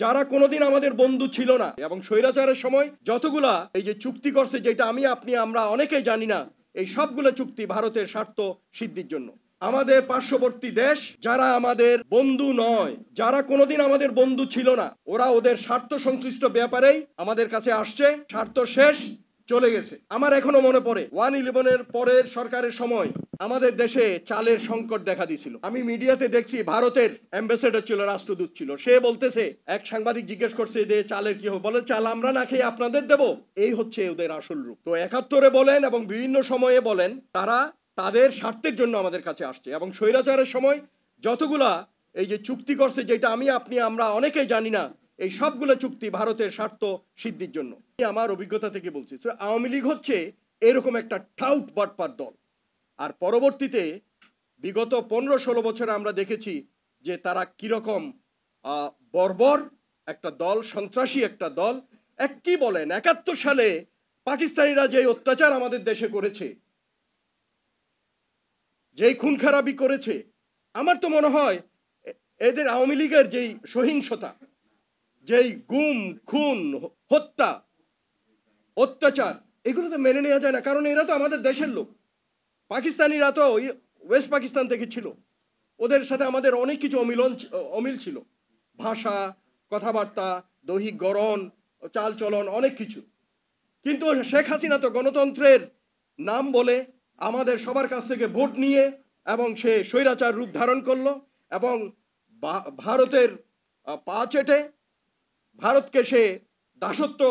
যারা কোনোদিন আমাদের বন্ধু ছিল না এবং স্বৈরাচারের সময় যতগুলা এই যে চুক্তি করছে, যেটা আমি আপনি আমরা অনেকেই জানি না, এই সবগুলো চুক্তি ভারতের স্বার্থ সিদ্ধির জন্য। আমাদের পার্শ্ববর্তী দেশ যারা আমাদের বন্ধু নয়, যারা কোনোদিন আমাদের বন্ধু ছিল না, ওরা ওদের স্বার্থ সংশ্লিষ্ট ব্যাপারেই আমাদের কাছে আসছে। স্বার্থ শেষ, চলে গেছে। আমার এখনো মনে পড়ে 1/11-এর পরের সরকারের সময় আমাদের দেশে চালের সংকট দেখা দিয়েছিল। আমি মিডিয়াতে দেখছি ভারতের অ্যাম্বাসেডর ছিল, রাষ্ট্রদূত ছিল, সে বলতেছে, এক সাংবাদিক জিজ্ঞেস করছে যে চালের কি হবে, বলে চাল আমরা না খেয়ে আপনাদের দেব। এই হচ্ছে ওদের আসল রূপ। তো 71-এ বলেন এবং বিভিন্ন সময়ে বলেন, তারা তাদের স্বার্থের জন্য আমাদের কাছে আসছে। এবং স্বৈরাচারের সময় যতগুলা এই যে চুক্তি করছে, যেটা আমি আপনি আমরা অনেকেই জানি না, এই সবগুলো চুক্তি ভারতের স্বার্থ সিদ্ধির জন্য। আমার অভিজ্ঞতা থেকে বলছি, আওয়ামী লীগ হচ্ছে এরকম একটা ঠাউট বাটপার দল। আর পরবর্তীতে বিগত 15-16 বছরে আমরা দেখেছি যে তারা কিরকম বর্বর একটা দল, সন্ত্রাসী একটা দল। কি বলেন, 71 সালে পাকিস্তানিরা যে অত্যাচার আমাদের দেশে করেছে, যেই খুন খারাপি করেছে, আমার তো মনে হয় এদের আওয়ামী লীগের যেই সহিংসতা, যেই গুম খুন হত্যা অত্যাচার, এগুলো তো মেনে নেওয়া যায় না। কারণ এরা তো আমাদের দেশের লোক। পাকিস্তানিরা তো ওয়েস্ট পাকিস্তান থেকে ছিল, ওদের সাথে আমাদের অনেক কিছু অমিল ছিল, ভাষা, কথাবার্তা, দৈহিক গড়ন, চাল চলন, অনেক কিছু। কিন্তু শেখ হাসিনা তো গণতন্ত্রের নাম বলে আমাদের সবার কাছ থেকে ভোট নিয়ে এবং সে স্বৈরাচার রূপ ধারণ করলো এবং ভারতের পা চেটে ভারতকে সে দাসত্ব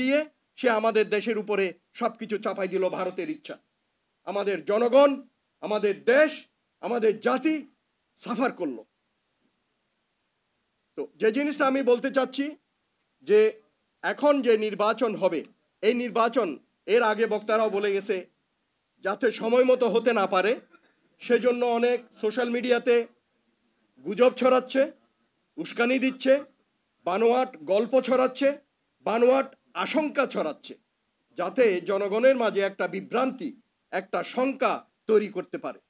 দিয়ে সে আমাদের দেশের উপরে সবকিছু চাপাই দিল। ভারতের ইচ্ছা, আমাদের জনগণ, আমাদের দেশ, আমাদের জাতি সাফার করলো। তো যে জিনিসটা আমি বলতে চাচ্ছি, যে এখন যে নির্বাচন হবে, এই নির্বাচন এর আগে বক্তারাও বলে গেছে, যাতে সময় মতো হতে না পারে সেজন্য অনেক সোশ্যাল মিডিয়াতে গুজব ছড়াচ্ছে, উস্কানি দিচ্ছে, বানোয়াট গল্প ছড়াচ্ছে, বানোয়াট আশঙ্কা ছড়াচ্ছে, যাতে জনগণের মাঝে একটা বিভ্রান্তি, একটা শঙ্কা তৈরি করতে পারে।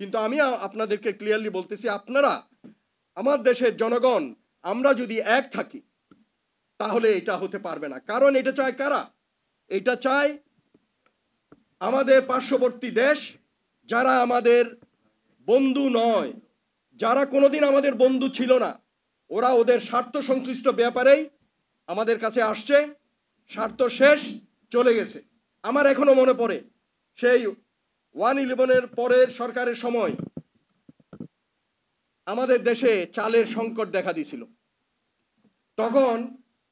কিন্তু আমি আপনাদেরকে ক্লিয়ারলি বলতেছি, আপনারা আমার দেশের জনগণ, আমরা যদি এক থাকি তাহলে এটা হতে পারবে না। কারণ এটা চায় কারা? এটা চায় আমাদের পার্শ্ববর্তী দেশ যারা আমাদের বন্ধু নয়, যারা কোনোদিন আমাদের বন্ধু ছিল না, ওরা ওদের স্বার্থ সংশ্লিষ্ট ব্যাপারেই আমাদের কাছে আসছে। স্বার্থ শেষ, চলে গেছে। আমার এখনো মনে পড়ে সেই 1/11-এর পরের সরকারের সময় আমাদের দেশে চালের সংকট দেখা দিয়েছিল। তখন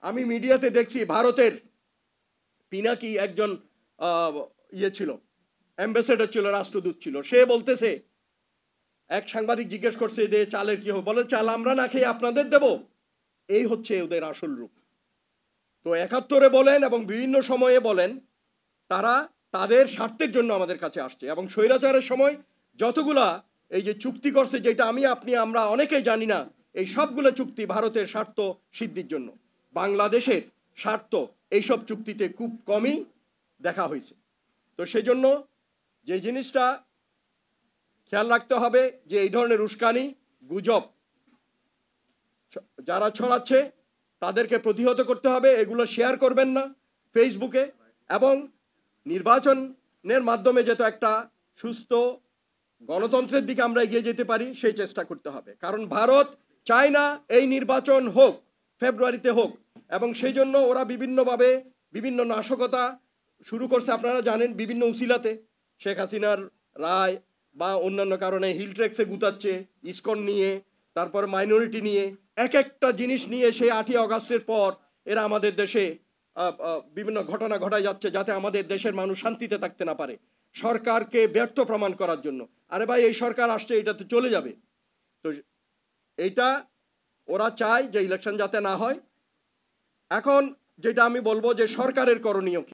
আমি মিডিয়াতে দেখছি ভারতের পিনাকি একজন ছিল, অ্যাম্বাসেডর ছিল, রাষ্ট্রদূত ছিল, সে বলতেছে, এক সাংবাদিক জিজ্ঞেস করছে যে চালের কি হবে, বলে চাল আমরা না খেয়ে আপনাদের দেব। এই হচ্ছে ওদের আসল রূপ। তো 71-এ বলেন এবং বিভিন্ন সময়ে বলেন, তারা তাদের স্বার্থের জন্য আমাদের কাছে আসছে। এবং স্বৈরাচারের সময় যতগুলা এই যে চুক্তি করছে, যেটা আমি আপনি আমরা অনেকেই জানি না, এই সবগুলো চুক্তি ভারতের স্বার্থ সিদ্ধির জন্য। বাংলাদেশের স্বার্থ এইসব চুক্তিতে খুব কমই দেখা হয়েছে। তো সেজন্য যে জিনিসটা খেয়াল রাখতে হবে, যে এই ধরনের উস্কানি, গুজব যারা ছড়াচ্ছে তাদেরকে প্রতিহত করতে হবে। এগুলো শেয়ার করবেন না ফেসবুকে, এবং নির্বাচনের মাধ্যমে যাতে একটা সুস্থ গণতন্ত্রের দিকে আমরা এগিয়ে যেতে পারি সেই চেষ্টা করতে হবে। কারণ ভারত চায় না এই নির্বাচন হোক, ফেব্রুয়ারিতে হোক, এবং সেই জন্য ওরা বিভিন্নভাবে বিভিন্ন নাশকতা শুরু করছে। আপনারা জানেন, বিভিন্ন উসিলাতে শেখ হাসিনার রায় বা অন্যান্য কারণে হিল ট্রেক্সে গুতাচ্ছে, ইসকন নিয়ে, তারপর মাইনরিটি নিয়ে, এক একটা জিনিস নিয়ে সেই 8ই আগস্টের পর এরা আমাদের দেশে বিভিন্ন ঘটনা ঘটায় যাচ্ছে, যাতে আমাদের দেশের মানুষ শান্তিতে থাকতে না পারে, সরকারকে ব্যর্থ প্রমাণ করার জন্য। আরে ভাই, এই সরকার আসছে, এটা তো চলে যাবে। তো এইটা ওরা চায় যে ইলেকশন যাতে না হয়। এখন যেটা আমি বলবো, যে সরকারের করণীয় কি?